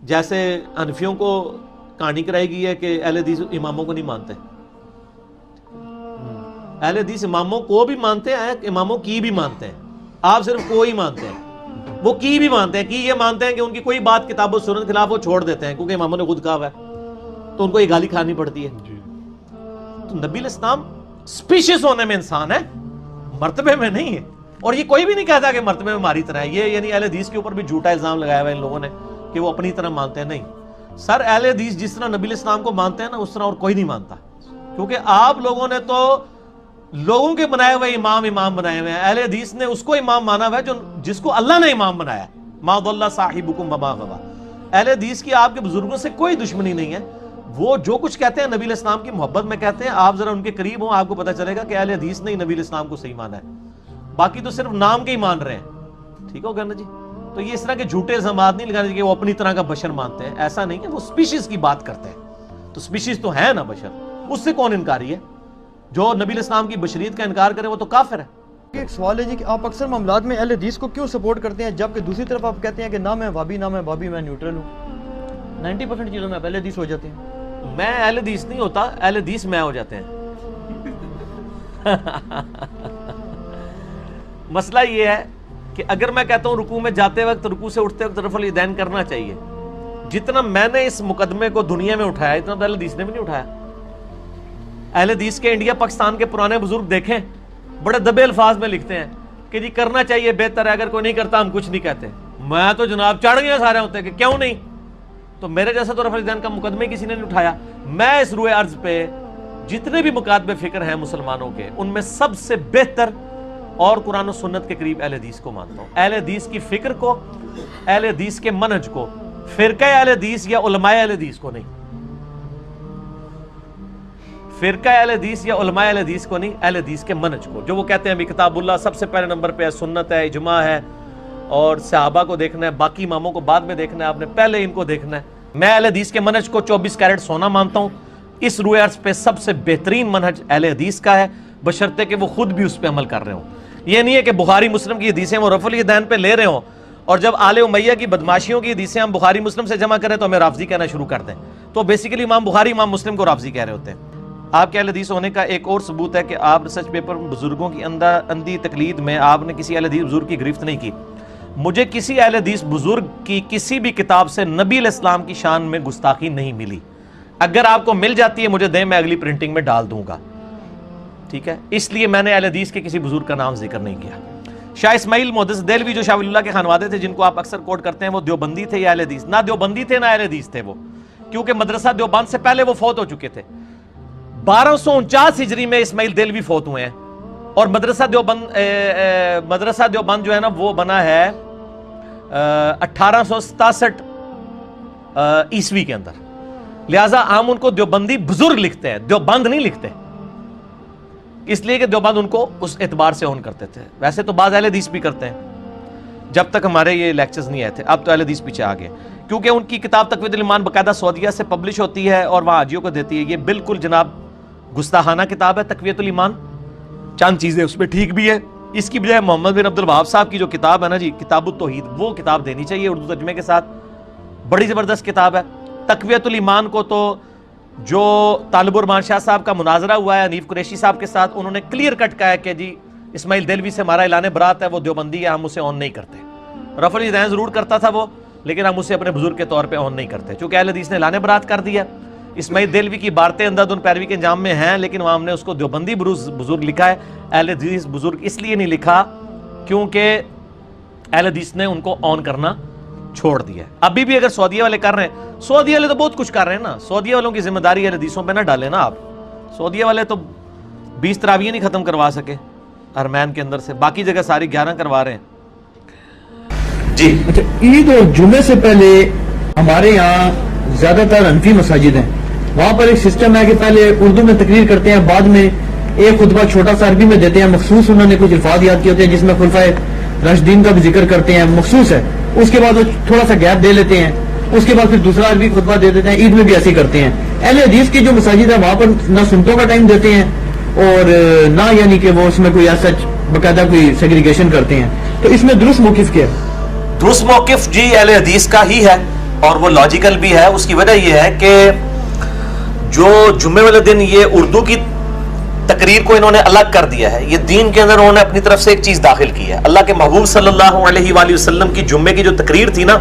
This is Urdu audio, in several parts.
جیسے حنفیوں کو کہانی کرائی گئی ہے کہ اہل حدیث اماموں کو نہیں مانتے. اہل حدیث اماموں کو بھی مانتے ہیں, اماموں کی بھی مانتے ہیں. آپ صرف کوئی مانتے ہیں, وہ کی بھی مانتے ہیں. کی یہ مانتے ہیں کہ ان کی کوئی بات کتاب و سنت کے خلاف وہ چھوڑ دیتے ہیں کیونکہ اماموں نے خود کہا ہوا ہے, تو ان کو یہ گالی کھانی پڑتی ہے. تو نبی علیہ السلام اسپیشیز ہونے میں انسان ہے, مرتبے میں نہیں ہے. اور یہ کوئی بھی نہیں کہتا کہ مرتبے میں ہماری طرح ہے. یہ یعنی اہل حدیث کے اوپر بھی جھوٹا الزام لگایا ہوا ہے ان لوگوں نے کہ وہ اپنی طرح مانتے ہیں. نہیں سر, اہل حدیث جس طرح نبی علیہ السلام کو مانتے ہیں نا, اس طرح اور کوئی نہیں مانتا. کیونکہ آپ لوگوں نے تو لوگوں کے بنائے ہوئے امام بنائے ہوئے ہیں. اہل حدیث نے اس کو امام مانا ہوا ہے جس کو اللہ نے امام بنایا. ما ضل صاحبکم وما غوی. اہل حدیث کی آپ کے بزرگوں سے کوئی دشمنی نہیں ہے. وہ جو کچھ کہتے ہیں نبی علیہ السلام کی محبت میں کہتے ہیں. آپ ذرا ان کے قریب ہوں, آپ کو پتہ چلے گا کہ اہل حدیث نے نبی علیہ السلام کو صحیح مانا ہے. باقی تو صرف نام کے ہی مان رہے ہیں. ٹھیک ہوگا نا جی. تو یہ اس طرح کے جھوٹے الزامات نہیں لگانے کہ وہ اپنی طرح کا بشر مانتے ہیں. ایسا نہیں ہے, وہ سپیشیز کی بات کرتے ہیں. تو سپیشیز تو ہے نا بشر, اس سے کون انکاری ہے؟ جو نبی علیہ السلام کی بشریت کا انکار کرے وہ تو کافر ہے. ایک سوال ہے جی کہ آپ اکثر معاملات میں اہل حدیث کو کیوں سپورٹ کرتے ہیں جبکہ دوسری طرف آپ کہتے ہیں کہ نہ میں وہابی نہ میں بابی, میں نیوٹرل ہوں. 90% چیزوں میں آپ اہل حدیث ہو جاتے ہیں. میں اہل حدیث نہیں ہوتا, اہل حدیث میں ہو جاتے ہیں. مسئلہ یہ ہے کہ اگر میں کہتا ہوں رکوع میں جاتے وقت, رکوع سے اٹھتے وقت رفع الیدین کرنا چاہیے, جتنا میں نے اس مقدمے کو دنیا میں اٹھایا اتنا تو اہل حدیث نے بھی نہیں اٹھایا. اہل حدیث کے انڈیا پاکستان کے پرانے بزرگ دیکھیں, بڑے دبے الفاظ میں لکھتے ہیں کہ جی کرنا چاہیے, بہتر ہے, اگر کوئی نہیں کرتا ہم کچھ نہیں کہتے. میں تو جناب چڑھ گیا سارے ہوتے کہ کیوں نہیں. تو میرے جیسا تو رفع الیدین کا مقدمے کسی نے نہیں اٹھایا. میں اس روئے ارض پہ جتنے بھی مکاتب فکر ہیں مسلمانوں کے, ان میں سب سے بہتر اور قرآن و سنت کے قریب اہل حدیث کو مانتا ہوں. اہل حدیث کی فکر کو, اہل حدیث کے منہج کو, فرقہ اہل حدیث یا علماء اہل حدیث کو نہیں. فرقہ اہل حدیث یا علماء اہل حدیث کو نہیں, اہل حدیث کے منہج کو. جو وہ کہتے ہیں کتاب اللہ سب سے پہلے نمبر پہ ہے, سنت ہے, اجماع ہے, اور صحابہ کو دیکھنا ہے, باقی اماموں کو بعد میں دیکھنا ہے, آپ نے پہلے ان کو دیکھنا ہے. میں اہل حدیث کے منہج کو 24 کیرٹ سونا مانتا ہوں. اس روئے عرض پہ سب سے بہترین منہج اہل حدیث کا ہے, بشرطے کہ وہ خود بھی اس پہ عمل کر رہے ہوں. یہ نہیں ہے کہ بخاری مسلم کی حدیثیں وہ رفع الیدین پہ لے رہے ہوں, اور جب آل امیہ کی بدماشیوں کی حدیثیں ہم بخاری مسلم سے جمع کریں تو ہمیں رافضی کہنا شروع کر دیں. تو بیسیکلی امام بخاری امام مسلم کو رافضی کہہ رہے ہوتے ہیں. آپ کے اہل حدیث ہونے کا ایک اور ثبوت ہے کہ آپ ریسرچ پیپر بزرگوں کی اندھی تقلید میں آپ نے کسی اہل حدیث بزرگ کی گرفت نہیں کی. مجھے کسی اہل حدیث بزرگ کی کسی بھی کتاب سے نبی علیہ السلام کی شان میں گستاخی نہیں ملی. اگر آپ کو مل جاتی ہے مجھے دیں, میں اگلی پرنٹنگ میں ڈال دوں گا. ٹھیک ہے, اس لیے میں نے اہل حدیث کے کسی بزرگ کا نام ذکر نہیں کیا. شاہ اسماعیل محدث دہلوی جو شاہ ولی اللہ کے خانوادے تھے جن کو آپ اکثر کوٹ کرتے ہیں, وہ دیوبندی تھے یا اہل حدیث؟ نہ دیوبندی تھے نہ اہل حدیث تھے وہ, کیونکہ مدرسہ دیوبند سے پہلے وہ فوت ہو چکے تھے. 1249 ہجری میں اسماعیل دہلوی فوت ہوئے ہیں, اور مدرسہ دیوبند جو ہے نا وہ بنا ہے 1867 عیسوی کے اندر. لہٰذا ہم ان کو دیوبندی بزرگ لکھتے ہیں, دیوبند نہیں لکھتے, اس لیے کہ دیوبند ان کو اس اعتبار سے اون کرتے تھے. ویسے تو بعض اہل حدیث بھی کرتے ہیں, جب تک ہمارے یہ لیکچرز نہیں آئے تھے. اب تو اہل حدیث پیچھے آ گئے, کیونکہ ان کی کتاب تقویت الایمان باقاعدہ سعودیہ سے پبلش ہوتی ہے اور وہاں حاجیوں کو دیتی ہے. یہ بالکل جناب گستاخانہ کتاب ہے تقویت الایمان. چند چیزیں اس میں ٹھیک بھی ہے. اس کی بجائے محمد بن عبد الوہاب صاحب کی جو کتاب ہے نا جی, کتاب التوحید, وہ کتاب دینی چاہیے اردو ترجمے کے ساتھ. بڑی زبردست کتاب ہے. تقویت الایمان کو تو جو طالب الرحمان شاہ صاحب کا مناظرہ ہوا ہے حنیف قریشی صاحب کے ساتھ, انہوں نے کلیئر کٹ کہا ہے کہ جی اسماعیل دہلوی سے ہمارا اعلان برات ہے, وہ دیوبندی ہے, ہم اسے آن نہیں کرتے. رفع الیدین ضرور کرتا تھا وہ, لیکن ہم اسے اپنے بزرگ کے طور پہ آن نہیں کرتے, چونکہ اہل حدیث نے اعلان برات کر دیا. اسماعیل دہلوی کی عبارتیں اندھادھند پیروی کے انجام میں ہیں, لیکن وہاں ہم نے اس کو دیوبندی بزرگ لکھا ہے. اہل حدیث بزرگ اس لیے نہیں لکھا کیونکہ اہل حدیث نے ان کو آن کرنا چھوڑ دیا ہے. ابھی بھی اگر سعودیہ والے کر رہے ہیں, سعودیہ والے تو بہت کچھ کر رہے ہیں نا, سعودیہ والوں کی ذمہ داری اہل حدیثوں پہ نہ ڈالیں نا آپ. سعودیہ والے تو 20 تراویح نہیں ختم کروا سکے حرمین کے اندر سے, باقی جگہ ساری 11 کروا رہے ہیں. جی اچھا, عید اور جمعے سے پہلے ہمارے یہاں زیادہ تر حنفی مساجد ہیں, وہاں پر ایک سسٹم ہے کہ پہلے اردو میں تقریر کرتے ہیں, بعد میں ایک خطبہ چھوٹا سا عربی میں دیتے ہیں. مخصوص انہوں نے کچھ الفاظ یاد کیے ہوتے ہیں جس میں خلفائے راشدین کا بھی ذکر کرتے ہیں, مخصوص ہے. اس کے بعد وہ تھوڑا سا گیپ دے لیتے ہیں, اس کے بعد پھر دوسرا عربی خطبہ دے دیتے ہیں. عید میں بھی ایسے کرتے ہیں. اہل حدیث کی جو مساجد ہے وہاں پر نہ سنتوں کا ٹائم دیتے ہیں اور نہ یعنی کہ وہ اس میں کوئی ایسا باقاعدہ کوئی سیگریگیشن کرتے ہیں. تو اس میں درست موقف کیا ہے؟ درست موقف جی اہل حدیث کا ہی ہے. اور وہ لاجیکل بھی ہے. اس کی وجہ یہ ہے کہ جو جمعے والے دن یہ اردو کی تقریر کو انہوں نے الگ کر دیا ہے, یہ دین کے اندر انہوں نے اپنی طرف سے ایک چیز داخل کی ہے. اللہ کے محبوب صلی اللہ علیہ وآلہ وسلم کی جمعے کی جو تقریر تھی نا,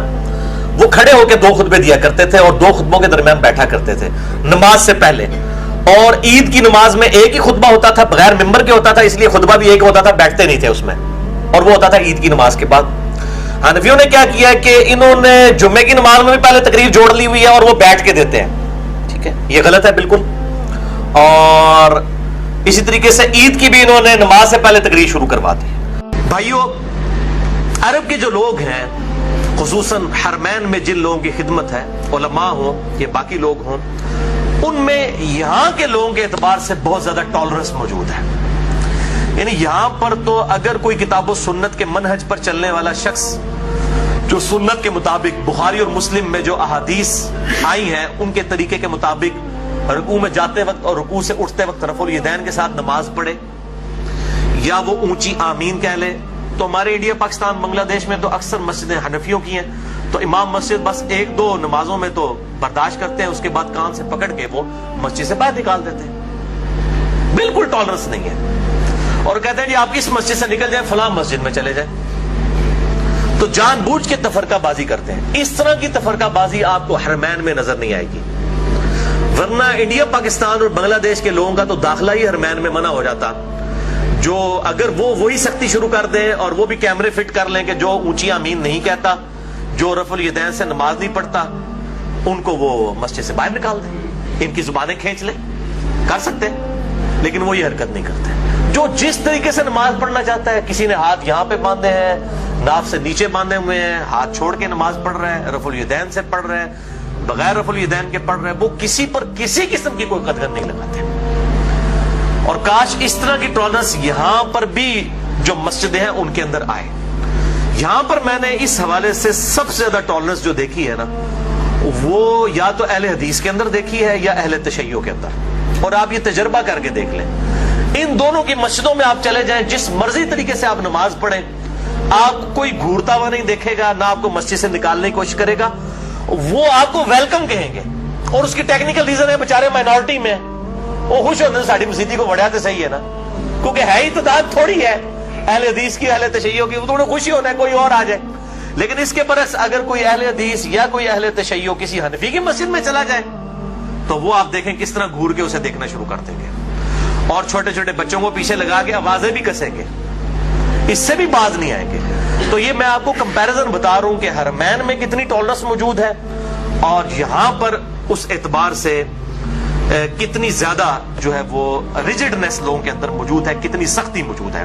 وہ کھڑے ہو کے 2 خطبے دیا کرتے تھے اور 2 خطبوں کے درمیان بیٹھا کرتے تھے نماز سے پہلے. اور عید کی نماز میں ایک ہی خطبہ ہوتا تھا, بغیر ممبر کے ہوتا تھا, اس لیے خطبہ بھی ایک ہوتا تھا, بیٹھتے نہیں تھے اس میں, اور وہ ہوتا تھا عید کی نماز کے بعد. حنفیوں نے کیا کیا کہ انہوں نے جمعے کی نماز میں بھی پہلے تقریر جوڑ لی ہوئی ہے اور وہ بیٹھ کے دیتے ہیں. ٹھیک ہے, یہ غلط ہے بالکل. اور اسی طریقے سے عید کی بھی انہوں نے نماز سے پہلے تقریر شروع کروا دی. بھائیو, عرب کے جو لوگ ہیں, خصوصاً حرمین میں جن لوگوں کی خدمت ہے, علماء ہوں یا باقی لوگ ہوں, ان میں یہاں کے لوگوں کے اعتبار سے بہت زیادہ ٹالرنس موجود ہے. یعنی یہاں پر تو اگر کوئی کتاب و سنت کے منہج پر چلنے والا شخص جو سنت کے مطابق بخاری اور مسلم میں جو احادیث آئی ہیں ان کے طریقے کے مطابق رکوع میں جاتے وقت اور رکوع سے اٹھتے وقت رفع الیدین کے ساتھ نماز پڑھے یا وہ اونچی آمین کہہ لے, تو ہمارے انڈیا پاکستان بنگلہ دیش میں تو اکثر مسجدیں حنفیوں کی ہیں, تو امام مسجد بس 1-2 نمازوں میں تو برداشت کرتے ہیں, اس کے بعد کان سے پکڑ کے وہ مسجد سے باہر نکال دیتے ہیں. بالکل ٹالرنس نہیں ہے, اور کہتے ہیں جی آپ اس مسجد سے نکل جائیں, فلاں مسجد میں چلے جائیں. تو جان بوجھ کے تفرقہ بازی کرتے ہیں. اس طرح کی تفرقہ بازی آپ کو حرمین میں نظر نہیں آئے گی, ورنہ انڈیا پاکستان اور بنگلہ دیش کے لوگوں کا تو داخلہ ہی حرمین میں منع ہو جاتا. جو اگر وہ وہی سختی شروع کر دیں اور وہ بھی کیمرے فٹ کر لیں کہ جو اونچی آمین نہیں کہتا, جو رفع الیدین سے نماز نہیں پڑھتا, ان کو وہ مسجد سے باہر نکال دیں, ان کی زبانیں کھینچ لیں, کر سکتے ہیں, لیکن وہ یہ حرکت نہیں کرتے. جو جس طریقے سے نماز پڑھنا چاہتا ہے, کسی نے ہاتھ یہاں پہ باندھے ہیں, ناف سے نیچے باندھے ہوئے ہیں, ہاتھ چھوڑ کے نماز پڑھ رہے ہیں, رفع الیدین سے پڑھ رہے ہیں, بغیر رفع الیدین کے پڑھ رہے ہیں, وہ کسی پر کسی قسم کی کوئی قدغن نہیں لگاتے. اور کاش اس طرح کی ٹالرنس یہاں پر بھی جو مسجدیں ہیں ان کے اندر آئے. یہاں پر میں نے اس حوالے سے سب سے زیادہ ٹالرنس جو دیکھی ہے نا, وہ یا تو اہل حدیث کے اندر دیکھی ہے یا اہل تشیع کے اندر. اور آپ یہ تجربہ کر کے دیکھ لیں, ان دونوں کی مسجدوں میں آپ چلے جائیں, جس مرضی طریقے سے آپ نماز پڑھیں, آپ کوئی گھورتا ہوا نہیں دیکھے گا, نہ آپ کو مسجد سے نکالنے کی کوشش کرے گا, وہ آپ کو ویلکم کہیں گے. اور اس کی ٹیکنیکل ریزن ہے بےچارے مائنورٹی میں, وہ خوش ہوتے ہیں ساڑی مسیدی کو وڑیا تو صحیح ہے نا, کیونکہ ہے ہی تعداد تھوڑی ہے اہل حدیث کی, اہل تشیع کی, تو انہیں خوشی ہونا ہے کوئی اور آ جائے. لیکن اس کے برعکس اگر کوئی اہل حدیث یا کوئی اہل تشیع کسی حنفی کی مسجد میں چلا جائے, تو وہ آپ دیکھیں کس طرح گھور کے اسے دیکھنا شروع کر دیں گے, اور چھوٹے چھوٹے بچوں کو پیچھے لگا کے آوازیں بھی کسیں گے, اس سے بھی باز نہیں آئیں گے. تو یہ میں آپ کو کمپیریزن بتا رہا ہوں کہ حرمین میں کتنی ٹالرنس موجود ہے, اور یہاں پر اس اعتبار سے کتنی زیادہ جو ہے وہ ریجڈنس لوگوں کے اندر موجود ہے, کتنی سختی موجود ہے.